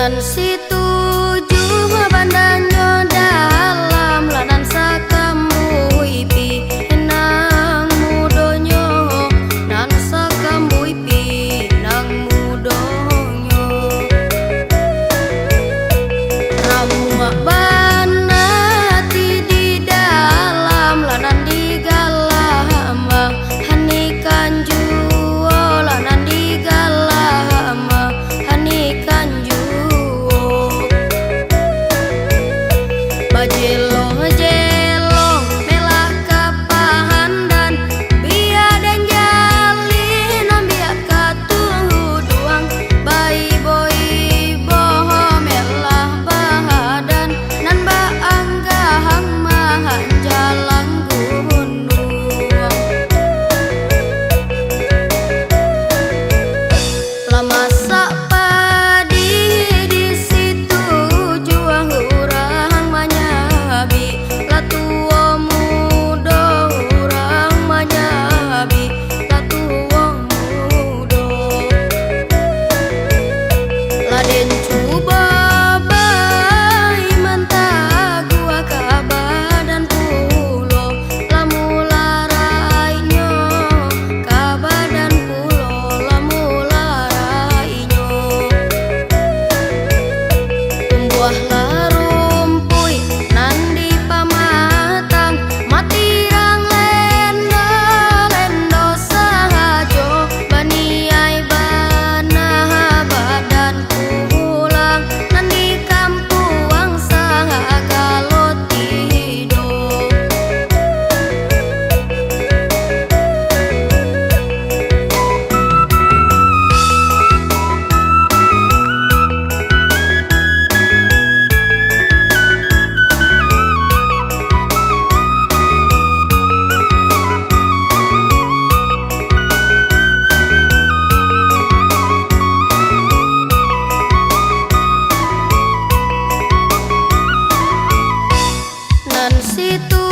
Nan situju bandanyo dalam lanan sakambu ipi nang mudonyo, nan sakambu ipi nang mudonyo. Ramu bana ti di dalam lanan di galam hani kanju lanan di galam hani kanju. Bajelo jelo melah kapahandan bia dan jalin ambia katuduang bayi boy boho melah bahadan nan ba anggahang mahan jalan gunung. Lama sapadi di situ juang urang manyabi latuo mudo urang manyabi latuo mudo. Laden cuba bai manta gua kabadan pulo lamu larainyo kabadan pulo lamu larainyo. Tumbuh larumpui nandi pamatang matirang lendo lendo sahajo baniai bana badan pulang nandi kampuang sagalot tido. Nan situ